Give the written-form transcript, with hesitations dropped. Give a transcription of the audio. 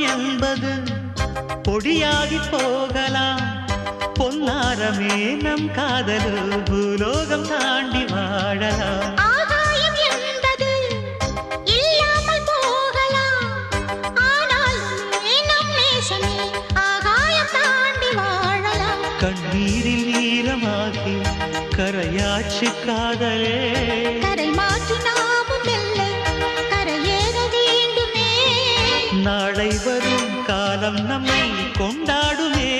என்பது பொடியாகி போகலாம். பொன்னாரமே நம் காதலு பூலோகம் தாண்டி வாழலாம். ஆகாயம் என்பது இல்லாமல் போகலாம். ஆனால் நம் நேசமே ஆகாயம் தாண்டி வாழலாம். கண்ணீரில் ஈரமாகி கரையாச்சு காதலே. கரை மாற்றி நாமும் மெல்ல கரையேற வேண்டுமே. நாளை வரும் காலம் நம்மை கொண்டாடுமே.